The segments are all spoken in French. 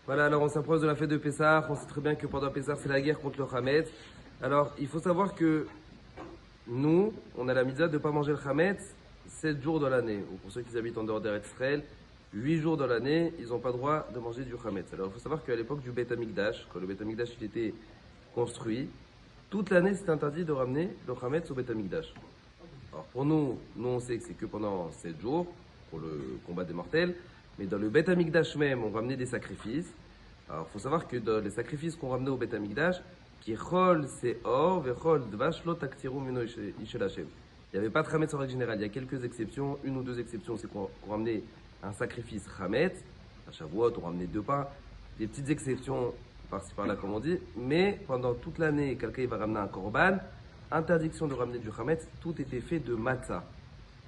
Voilà, alors on s'approche de la fête de Pessah. On sait très bien que pendant Pessah, c'est la guerre contre le Hametz. Alors, il faut savoir que nous, on a la mitzvah de ne pas manger le Hametz 7 jours dans l'année. Ou pour ceux qui habitent en dehors d'Eretz Israël, 8 jours dans l'année, ils n'ont pas le droit de manger du Hametz. Alors, il faut savoir qu'à l'époque du Beth Amikdash, quand le Beth Amikdash il était construit, toute l'année, c'était interdit de ramener le Hametz au Beth Amikdash. Alors, pour nous, on sait que c'est que pendant 7 jours, pour le combat des mortels. Mais dans le Beth Amikdash même, on ramenait des sacrifices. Alors, il faut savoir que dans les sacrifices qu'on ramenait au Beth Amikdash, qui chol c'est or, vechol dvash lo taktiru mino ishel Hashem. Il n'y avait pas de Hametz en règle générale. Il y a quelques exceptions, une ou deux exceptions, c'est qu'on ramenait un sacrifice Hametz. À Shavuot, on ramenait 2 pains. Des petites exceptions par-ci par-là, comme on dit. Mais pendant toute l'année, quelqu'un va ramener un korban. Interdiction de ramener du Hametz, tout était fait de matzah.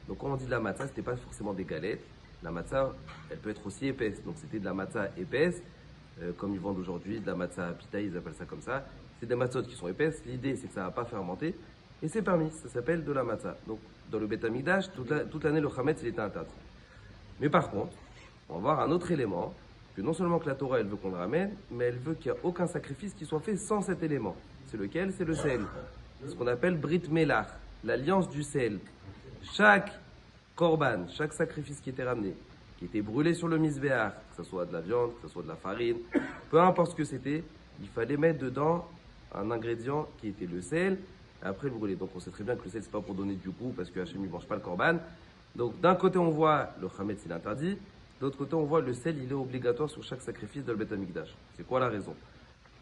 Donc quand on dit de la matzah, ce n'était pas forcément des galettes. La matzah, elle peut être aussi épaisse. Donc c'était de la matzah épaisse, comme ils vendent aujourd'hui, de la matzah pita, ils appellent ça comme ça. C'est des matzot qui sont épaisses. L'idée, c'est que ça ne va pas fermenter. Et c'est permis, ça s'appelle de la matzah. Donc dans le Beth Amikdash, toute l'année, le Hametz, il était interdit. Mais par contre, on va voir un autre élément, que non seulement que la Torah, elle veut qu'on le ramène, mais elle veut qu'il n'y ait aucun sacrifice qui soit fait sans cet élément. C'est lequel? C'est le sel. Ce qu'on appelle Brit Melach, l'alliance du sel. Chaque korban, chaque sacrifice qui était ramené, qui était brûlé sur le misbéach, que ce soit de la viande, que ce soit de la farine, peu importe ce que c'était, il fallait mettre dedans un ingrédient qui était le sel, et après le brûler. Donc on sait très bien que le sel, c'est pas pour donner du goût, parce que Hachem ne mange pas le korban. Donc d'un côté, on voit le Hametz, il est interdit, de l'autre côté, on voit le sel, il est obligatoire sur chaque sacrifice dans le Beth Amikdash. C'est quoi la raison?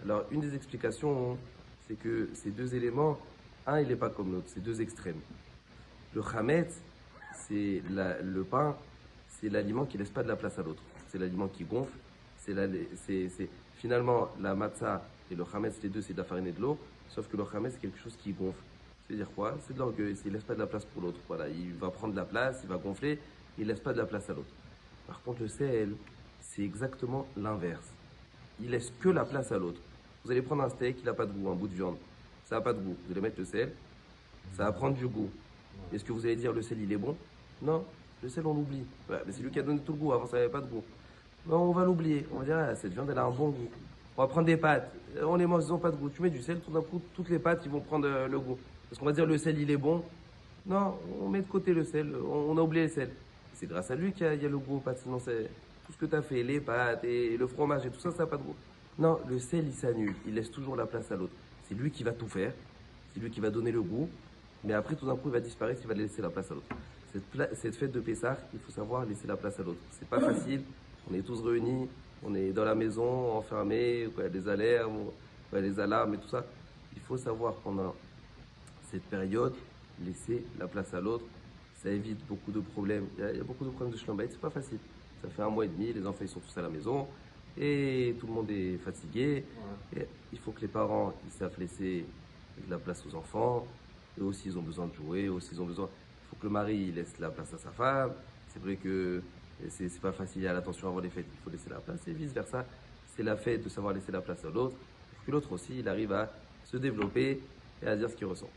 Alors, une des explications, c'est que ces deux éléments, un, il n'est pas comme l'autre, c'est deux extrêmes. Le Hametz, c'est le pain, c'est l'aliment qui ne laisse pas de la place à l'autre. C'est l'aliment qui gonfle. Finalement, la matzah et le Hametz, les deux, c'est de la farine et de l'eau. Sauf que le Hametz, c'est quelque chose qui gonfle. C'est-à-dire quoi? C'est de l'orgueil. Il ne laisse pas de la place pour l'autre. Voilà, il va prendre de la place, il va gonfler, il ne laisse pas de la place à l'autre. Par contre, le sel, c'est exactement l'inverse. Il laisse que la place à l'autre. Vous allez prendre un steak, il n'a pas de goût, un bout de viande. Ça n'a pas de goût. Vous allez mettre le sel, ça va prendre du goût. Est-ce que vous allez dire le sel, il est bon? Non, le sel, on l'oublie. Ouais, mais c'est lui qui a donné tout le goût. Avant, ça n'avait pas de goût. Non, on va l'oublier. On va dire, ah, cette viande, elle a un bon goût. On va prendre des pâtes. On les mange, ils n'ont pas de goût. Tu mets du sel, tout d'un coup, toutes les pâtes, ils vont prendre le goût. Parce qu'on va dire, le sel, il est bon. Non, on met de côté le sel. On a oublié le sel. C'est grâce à lui qu'il y a le goût aux pâtes. Sinon, c'est tout ce que tu as fait, les pâtes et le fromage et tout ça, ça n'a pas de goût. Non, le sel, il s'annule. Il laisse toujours la place à l'autre. C'est lui qui va tout faire. C'est lui qui va donner le goût. Mais après, tout d'un coup, il va disparaître, il va laisser la place à l'autre. Cette fête de Pessah, il faut savoir laisser la place à l'autre. C'est pas facile. On est tous réunis. On est dans la maison, enfermés. Il y a des alarmes et tout ça. Il faut savoir pendant cette période, laisser la place à l'autre. Ça évite beaucoup de problèmes. Il y a beaucoup de problèmes de shlom bayit, c'est pas facile. Ça fait 1 mois et demi, les enfants ils sont tous à la maison et tout le monde est fatigué. Ouais. Et il faut que les parents ils savent laisser de la place aux enfants. Eux aussi ils ont besoin de jouer, eux aussi ils ont besoin. Il faut que le mari il laisse la place à sa femme. C'est vrai que c'est pas facile, il y a l'attention avant les fêtes, il faut laisser la place et vice versa. C'est la fête de savoir laisser la place à l'autre. Pour que l'autre aussi il arrive à se développer et à dire ce qu'il ressent.